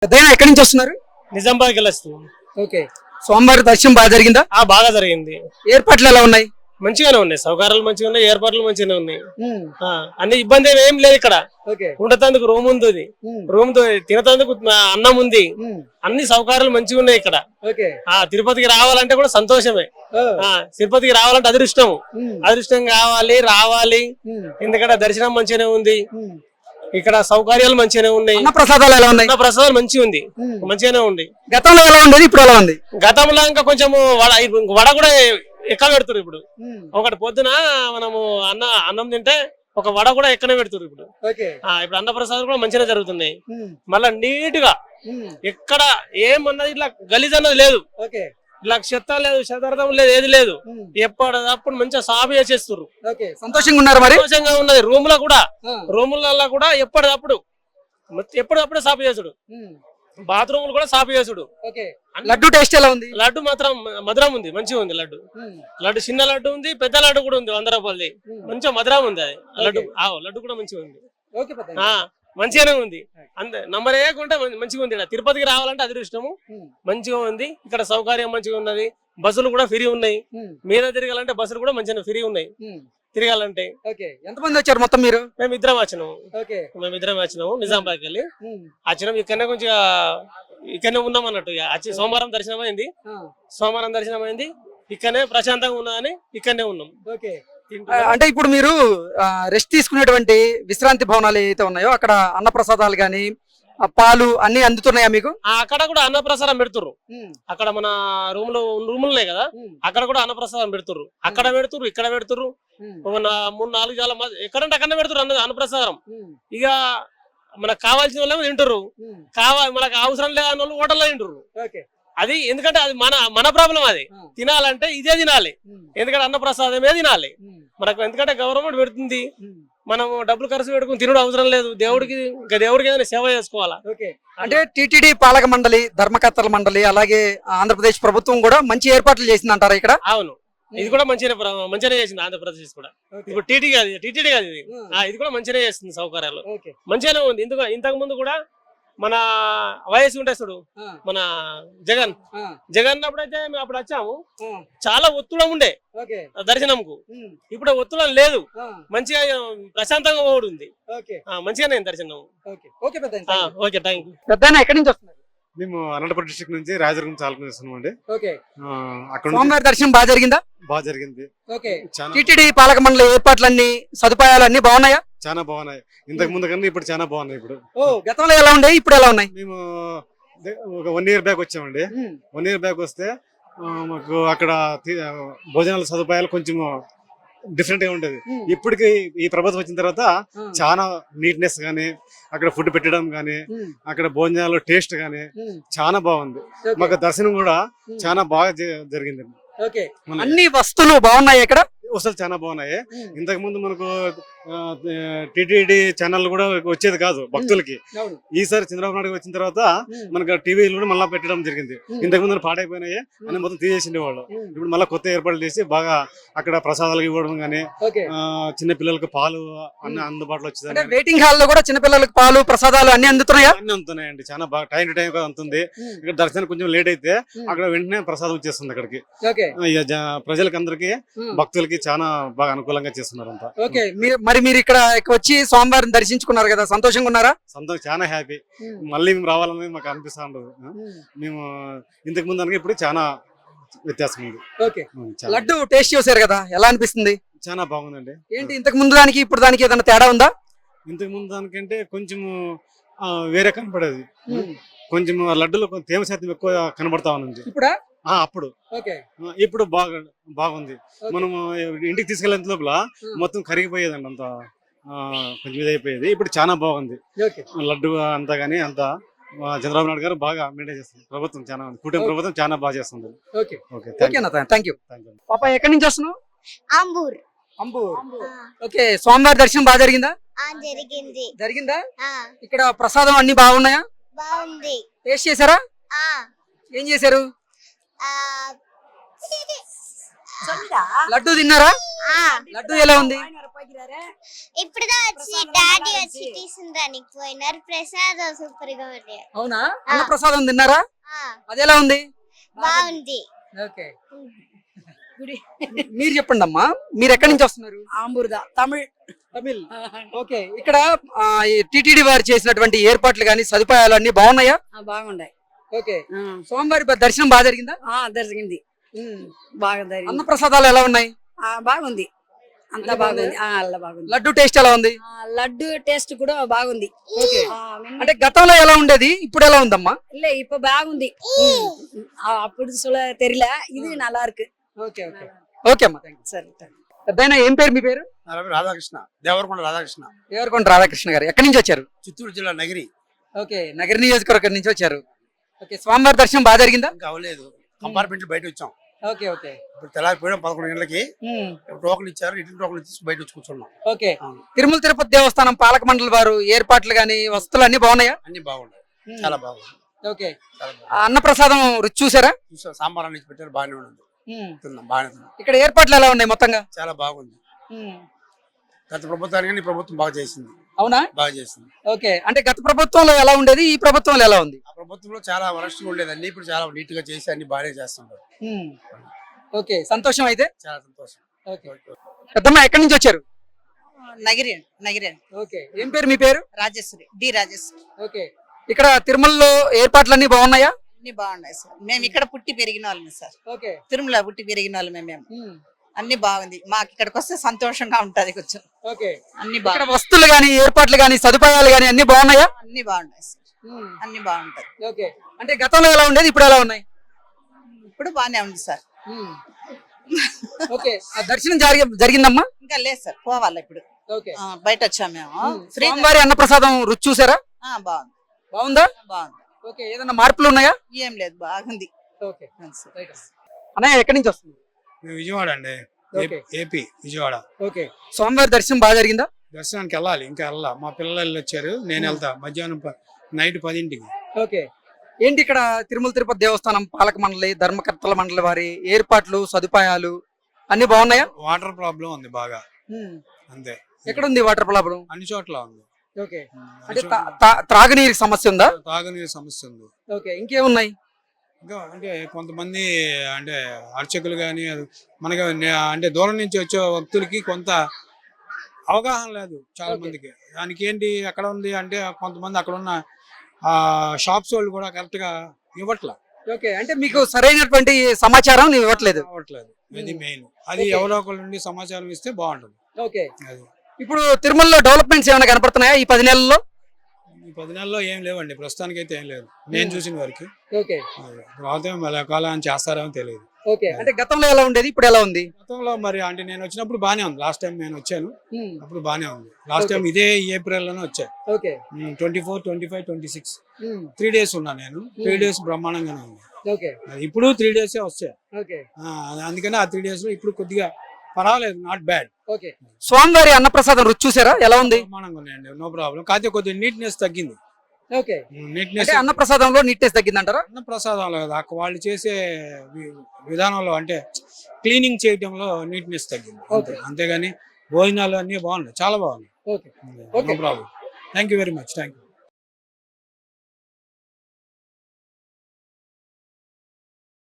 పెద్దయినా ఎక్కడి నుంచి వస్తున్నారు? నిజామాబాద్కి వెళ్ళొస్తుంది. ఓకే, సోమవారం దర్శనం బాగా జరిగిందా? బాగా జరిగింది. ఏర్పాట్లు ఎలా ఉన్నాయి? మంచిగానే ఉన్నాయి, సౌకర్యాలు మంచిగా ఉన్నాయి, ఏర్పాట్లు మంచిగానే ఉన్నాయి. అన్ని ఇబ్బంది ఏం లేదు ఇక్కడ. ఉండేందుకు రూమ్ ఉంది, రూమ్ తినతందుకు అన్నం ఉంది, అన్ని సౌకర్యాలు మంచిగా ఉన్నాయి ఇక్కడ. తిరుపతికి రావాలంటే కూడా సంతోషమే. తిరుపతికి రావాలంటే అదృష్టం, అదృష్టం కావాలి, రావాలి. ఎందుకంటే దర్శనం మంచిగానే ఉంది, ఇక్కడ సౌకర్యాలు మంచిగానే ఉన్నాయి. ప్రసాదాలు ఎలా ఉన్నాయి? ప్రసాదాలు మంచిగా ఉంది, మంచిగానే ఉంది. గతంలో ఎలా ఉండేది, ఇప్పుడు ఎలా ఉంది? గతంలో ఇంకా కొంచెం వడ కూడా ఎక్కువ పెడుతున్నారు ఇప్పుడు. ఒకటి పొద్దున మనము అన్నం తింటే ఒక వడ కూడా ఎక్కనే పెడుతున్నారు ఇప్పుడు. ఇప్పుడు అన్న ప్రసాదాలు కూడా మంచిగా జరుగుతున్నాయి. మళ్ళా నీట్ గా ఎక్కడ ఏమన్నది ఇట్లా గలీజ్ అన్నది లేదు, ఇలా చెత్త లేదు, శతార్థం లేదు, ఏది లేదు. ఎప్పటికప్పుడు మంచిగా సాఫ్ చేసేస్తారు. సంతోషంగా ఉన్నారు, మరి సంతోషంగా ఉన్నది. రూములలో కూడా ఎప్పటికప్పుడు సాఫ్ చేసుడు, బాత్రూములు కూడా సాఫ్ చేసుడు. లడ్డు టేస్ట్ ఎలా ఉంది? లడ్డు మాత్రం మధురం ఉంది, మంచిగా ఉంది. లడ్డు చిన్న లడ్డు ఉంది, పెద్ద లడ్డు కూడా ఉంది, 100 రూపాయలది. మంచిగా మధురం ఉంది అది లడ్డు. లడ్డు కూడా మంచిగా ఉంది, మంచిగానే ఉంది. అంతే నంబర్ ఏకుంటే మంచిగా ఉంది. తిరుపతికి రావాలంటే అదృష్టము, మంచిగా ఉంది. ఇక్కడ సౌకర్యం మంచిగా ఉన్నది, బస్సులు కూడా ఫ్రీ ఉన్నాయి. మీద తిరగాలంటే బస్సులు కూడా మంచిగా ఫ్రీ ఉన్నాయి తిరగాలంటే. ఎంతమంది వచ్చారు మొత్తం మీరు? మేము ఇద్దరం వచ్చినాము నిజామాబాద్కి వెళ్ళి వచ్చినాం. ఇక్కడనే కొంచెం ఇక్కడనే ఉన్నాం అన్నట్టు. సోమవారం దర్శనం అయింది, ఇక్కడనే ప్రశాంతంగా ఉన్నదని ఇక్కడనే ఉన్నాం. అంటే ఇప్పుడు మీరు రెస్ట్ తీసుకునేటువంటి విశ్రాంతి భవనాలు ఏవైతే ఉన్నాయో అక్కడ అన్నప్రసాదాలు గానీ పాలు అన్ని అందుతున్నాయా మీకు? అక్కడ కూడా అన్నప్రసాదం పెడుతుర్రు. అక్కడ మన రూములు ఉన్నాయి కదా, అక్కడ కూడా అన్నప్రసాదం పెడుతుర్రు. అక్కడ పెడుతుర్రు, ఇక్కడ పెడుతుర్రు. 3-4 చాలా ఎక్కడంటే అక్కడ పెడుతుర్రు అన్నప్రసాదం. ఇక మనకు కావాల్సిన వాళ్ళు తింటుర్రు, మనకు అవసరం లేని వాళ్ళు హోటల్లో తింటుర్రు. అది ఎందుకంటే అది మన ప్రాబ్లం. అది తినాలంటే ఇదే తినాలి, ఎందుకంటే అన్నప్రసాదమే తినాలి మనకు. ఎందుకంటే గవర్నమెంట్ పెడుతుంది, మనం డబ్బులు ఖర్చు పెట్టుకుని తినడం అవసరం లేదు. దేవుడికి ఏదైనా సేవ చేసుకోవాలా. అంటే టీటీడీ పాలక మండలి, ధర్మకర్తల మండలి, అలాగే ఆంధ్రప్రదేశ్ ప్రభుత్వం కూడా మంచి ఏర్పాట్లు చేసింది అంటారా ఇక్కడ? అవును, ఇది కూడా మంచిగానే చేసింది ఆంధ్రప్రదేశ్ కూడా. ఇప్పుడు టీటీడీ కాదు ఇది కూడా మంచిగానే చేస్తుంది, సౌకర్యాలు మంచిగానే ఉంది. ఇంతకు ముందు కూడా మన వయసు ఉంటే చూడు, మన జగన్ అప్పుడైతే మేము అప్పుడు వచ్చాము, చాలా ఒత్తుడం ఉండే దర్శనంకు. ఇప్పుడు ఒత్తుడం లేదు, మంచిగా ప్రశాంతంగా ఉంది, మంచిగానే దర్శనం. Okay, thank you. పెద్దయినా ఎక్కడి నుంచి వస్తున్నారు? మేము అనంతపురం డిస్ట్రిక్ట్ నుంచి రాజదుర్గం చాలుకుని అండి. అక్కడ సోమవారం దర్శనం బాగా జరిగిందా? బాగా జరిగింది. టీటీడీ పాలక మండలి ఏర్పాట్లన్నీ, సదుపాయాలన్నీ బాగున్నాయా? చాలా బాగున్నాయి, ఇంతకు ముందు కన్నా ఇప్పుడు చాలా బాగున్నాయి. ఇప్పుడు గతంలో ఎలా ఉండే, ఇప్పుడు ఎలా ఉన్నాయి? మేము ఒక 1 year బ్యాక్ వచ్చామండి. 1 year బ్యాక్ వస్తే మాకు అక్కడ భోజనాల సదుపాయాలు కొంచెం డిఫరెంట్ గా ఉండేది. ఇప్పటికి ఈ ప్రభుత్వం వచ్చిన తర్వాత చాలా నీట్నెస్ గానీ, అక్కడ ఫుడ్ పెట్టడం గానీ, అక్కడ భోజనాలు టేస్ట్ గానీ చాలా బాగుంది. మాకు దర్శనం కూడా చాలా బాగా జరిగింది. అన్ని వస్తువులు బాగున్నాయి, ఇక్కడ వస్తువులు చాలా బాగున్నాయి. ఇంతకు ముందు మనకు టిటిడి ఛానల్ కూడా వచ్చేది కాదు భక్తులకి. ఈసారి చంద్రబాబు నాయుడు వచ్చిన తర్వాత మనకు టీవీలు కూడా మళ్ళీ పెట్టడం జరిగింది. ఇంతకు ముందు పాడైపోయినాయి అని మొత్తం తీసేసిండే వాళ్ళు. ఇప్పుడు మళ్ళీ కొత్త ఏర్పాట్లు చేసి బాగా అక్కడ ప్రసాదాలు ఇవ్వడం గానీ, చిన్న పిల్లలకు పాలు అన్ని అందుబాటులో వచ్చేది. వెయిటింగ్ హాల్ లో కూడా చిన్న పిల్లలకు పాలు ప్రసాదాలు అన్ని అందుతున్నాయా? అన్ని అందుతున్నాయండి, చాలా బాగా టైం టు టైం అందుతుంది. ఇక్కడ దర్శనం కొంచెం లేట్ అయితే అక్కడ వెంటనే ప్రసాదం వచ్చేస్తుంది అక్కడికి. ప్రజలకి అందరికి భక్తులకి చాలా బాగా అనుకూలంగా చేస్తున్నారు అంతా. మరి మీరు ఇక్కడ వచ్చి సోమవారం దర్శించుకున్నారు కదా, సంతోషంగా ఉన్నారా? సంతోషం, చాలా హ్యాపీ. మళ్ళీ మేము రావాలని మాకు అనిపిస్తా ఉండదు. మేము ఇంతకు ముందు ఇప్పుడు చాలా వ్యత్యాసం ఉంది. లడ్డు టేస్ట్ చేశారు కదా, ఎలా అనిపిస్తుంది? చాలా బాగుందండి. ఏంటి ఇంతకు ముందు దానికి ఇప్పుడు దానికి ఏదైనా తేడా ఉందా? ఇంతకు ముందు దానికంటే కొంచెం వేరే కనపడేది. కొంచెం లడ్డులో తేమ శాతం ఎక్కువ కనబడతా ఉంది అప్పుడు. ఇప్పుడు బాగుంది. మనం ఇంటికి తీసుకెళ్లేంత లోపల మొత్తం కరిగిపోయేదండి, అంత కొంచెం ఇదైపోయేది. ఇప్పుడు చాలా బాగుంది లడ్డు అంతా గానీ. అంతా చంద్రబాబు నాయుడు గారు బాగా మెయింటైన్ చేస్తుంది. ప్రభుత్వం చాలా, కూటమి ప్రభుత్వం చాలా బాగా చేస్తుంది. పాప ఎక్కడి నుంచి వస్తున్నావు? అంబూర్. ఓకే, సోమవారం దర్శనం బాగా జరిగిందా? జరిగిందా? ఇక్కడ ప్రసాదం అన్ని బాగున్నాయా? బాగుంది. టేస్ట్ చేశారా? ఏం చేశారు? లడ్డు తిన్నారా? లడ్డు ఎలా ఉంది? ఇప్పుడుదా వచ్చి డాడీ వచ్చి తీసుకురానికి పోయినారు. ప్రసాదం సూపర్ గా ఉంది. అవునా? అన్న ప్రసాదం తిన్నారా? అది ఎలా ఉంది? బాగుంది. ఓకే, మీరు చెప్పండి అమ్మా, మీరు ఎక్కడి నుంచి వస్తున్నారు? ఆంబూర్దా, తమిళ్. తమిళ్. ఓకే, ఇక్కడ టిటిడి వారు చేసినటువంటి ఏర్పాట్లు గాని సదుపాయాలు అన్ని బాగున్నాయా? బాగున్నాయి. ఓకే, సోమవారి దర్శనం బాగా జరిగిందా? జరిగింది, బాగా జరిగింది. అన్న ప్రసాదాలు ఎలా ఉన్నాయి? బాగుంది, అంతా బాగుంది. బాగుంది. లడ్డు టేస్ట్ ఎలా ఉంది? లడ్డు టేస్ట్ కూడా బాగుంది. ఓకే, అంటే గతంలో ఎలా ఉండేది, ఇప్పుడు ఎలా ఉందమ్మా? இல்ல இப்ப బాగుంది. అప్పుడు తెరిల ఇది నల్లా ఇருக்கு. ఓకే ఓకే ఓకే అమ్మా, థాంక్యూ. సరే, పెద్దయినా ఏం పేరు మీ పేరు? రాధాకృష్ణ, దేవరకొండ రాధాకృష్ణ. దేవరకొండ రాధాకృష్ణ గారు ఎక్కడి నుంచి వచ్చారు? చిత్తూరు జిల్లా నగిరి. ఓకే, నగరి నియోజకవర్గం నుంచి వచ్చారు. ఓకే, స్వామివారి దర్శనం బాగా జరిగిందా? ఇంకా అవ్వలేదు, కంపార్ట్మెంట్ బయట వచ్చాం. ఓకే ఓకే, ఇప్పుడు తెల్లారిపోయాం 11 గంటలకి. టోకన్లు ఇచ్చారు, రిటర్న్ టోకన్లు తీసి బయట వచ్చి కూర్చున్నాం. ఓకే, తిరుమల తిరుపతి దేవస్థానం పాలక మండలి వారు ఏర్పాట్లు గాని వస్తువులు అన్ని బాగున్నాయా? అన్ని బాగున్నాయి, చాలా బాగుంది. ఓకే, అన్న ప్రసాదం రుచి చూసారా? చూసాం, సాంబార్ అన్ని పెట్టారు, బాగానే ఉంది. తిన్నాం, బాగానే తిన్నాం. ఇక్కడ ఏర్పాట్లు ఎలా ఉన్నాయి మొత్తంగా? చాలా బాగుంది. గత ప్రభుత్వానికి ఈ ప్రభుత్వం బాగా చేసింది. అవునా? బాగా చేసింది. ఓకే, అంటే గత ప్రభుత్వంలో ఎలా ఉండేది, ఈ ప్రభుత్వంలో ఎలా ఉంది? ఆ ప్రభుత్వంలో చాలా వరస్ట్ గా ఉండేది, అన్ని ఇప్పుడు చాలా నీట్ గా చేసి అన్ని బాగానే చేస్తున్నారు. ఓకే, సంతోషం అయితే. చాలా సంతోషం. ఓకే, పెద్దమ్మ ఎక్కడి నుంచి వచ్చారు? నగిరి. నగిరి. ఓకే, ఏం పేరు మీ పేరు? రాజేశ్వరి, డి రాజేశ్వరి. ఓకే, ఇక్కడ తిరుమలలో ఏర్పాట్లు అన్ని బాగున్నాయా? అన్ని బాగున్నాయి సార్. మేము ఇక్కడ పుట్టి పెరిగిన వాళ్ళమే సార్. ఓకే, తిరుమల పుట్టి పెరిగిన వాళ్ళమే మేము. అన్ని బాగుంది, మాకు ఇక్కడికి వస్తే సంతోషంగా ఉంటది కొంచెం. ఓకే, అన్ని ఇక్కడ వస్తువులు గాని ఏర్పాట్లు గాని సదుపాయాలు గాని అన్ని బాగున్నాయా? అన్ని బాగున్నాయి సార్, అన్ని బాగుంటాయి. ఓకే, అంటే గతంలో ఎలా ఉండేది, ఇప్పుడు ఎలా ఉన్నాయి? ఇప్పుడు బాగానే ఉంది సార్. ఓకే, ఆ దర్శనం జరిగిందమ్మా? ఇంకా లేదు సార్, పోవాలి ఇప్పుడు. ఓకే, బయట వచ్చాము మేము. శ్రీవారి అన్నప్రసాదం రుచి చూసారా? బాగుంది. బాగుందా? బాగుంది. ఓకే, ఏదైనా మార్పులు ఉన్నాయా? ఏం లేదు, బాగుంది. ఓకే, అన్నయ్య ఎక్కడి నుంచి వస్తుంది? విజయవాడ అండి, ఏపీ విజయవాడ. ఓకే, స్వామివారి దర్శనం బాగా జరిగిందా? దర్శనానికి వెళ్ళాలి, ఇంకా వెళ్ళా. మా పిల్లలు వచ్చారు, నేను వెళ్తా మధ్యాహ్నం నైట్ 10ంటికి. ఓకే, ఏంటి ఇక్కడ తిరుమల తిరుపతి దేవస్థానం పాలక మండలి ధర్మకర్తల మండలి వారి ఏర్పాట్లు సదుపాయాలు అన్ని బాగున్నాయా? వాటర్ ప్రాబ్లం ఉంది బాగా, అంతే. ఎక్కడ ఉంది వాటర్ ప్రాబ్లం? అన్ని చోట్ల ఉంది. ఓకే, అంటే త్రాగునీరు సమస్య ఉందా? తాగునీరు సమస్య ఉంది. ఓకే, ఇంకేమున్నాయి? ఇంకా అంటే కొంతమంది అంటే అర్చకులు కానీ మనకి అంటే దూరం నుంచి వచ్చే భక్తులకి కొంత అవగాహన లేదు చాలా మందికి. దానికి ఏంటి ఎక్కడ ఉంది అంటే కొంతమంది అక్కడ ఉన్న షాప్స్ వాళ్ళు కూడా కరెక్ట్ గా ఇవ్వట్లా. ఓకే, అంటే మీకు సరైనటువంటి సమాచారం ఇవ్వట్లేదు. అది మెయిన్. అది ఎవరో ఒకరి నుండి సమాచారం ఇస్తే బాగుంటుంది. ఓకే, ఇప్పుడు తిరుమలలో డెవలప్మెంట్స్ ఏమైనా కనపడుతున్నాయా ఈ 10 నెలల్లో? ఈ 10 నెలల్లో ఏం లేవండి, ప్రస్తుతానికి అయితే ఏం లేదు నేను చూసిన వరకు. ఓకే, కాలం చేస్తారేమో తెలియదు. ఓకే, అంటే గతంలో ఎలా ఉండేది, ఇప్పుడు ఎలా ఉంది? గతంలో మరి అంటే నేను వచ్చినప్పుడు బానే ఉంది. లాస్ట్ టైం నేను వచ్చాను, అప్పుడు బానే ఉంది. లాస్ట్ టైం ఇదే ఏప్రిల్ లోనే వచ్చా. ఓకే, 24, 25, 26 3 days ఉన్నా నేను. 3 days బ్రహ్మాండంగానే ఉంది. ఓకే, ఇప్పుడు 3 days వచ్చా. ఓకే, అందుకని ఆ 3 days లో ఇప్పుడు కొద్దిగా పర్వాలేదు, నాట్ బ్యాడ్. ఓకే, స్వామివారి అన్నప్రసాదం రుచి చూసారా, ఎలా ఉంది? బ్రహ్మాండంగా ఉన్నాయండి, నో ప్రాబ్లం. కాకపోతే కొద్దిగా నీట్నెస్ తగ్గింది. ఓకే, నీట్నెస్ అన్నప్రసాదంలో నీట్నెస్ తగ్గిందంటారా? అన్నప్రసాదంలో కదా వాళ్ళు చేసే విధానంలో అంటే క్లీనింగ్ చేయడంలో నీట్నెస్ తగ్గింది, అంతేగాని భోజనాలు అన్ని బాగున్నాయి, చాలా బాగున్నాయి. Okay, no problem. Thank you very much. Thank you.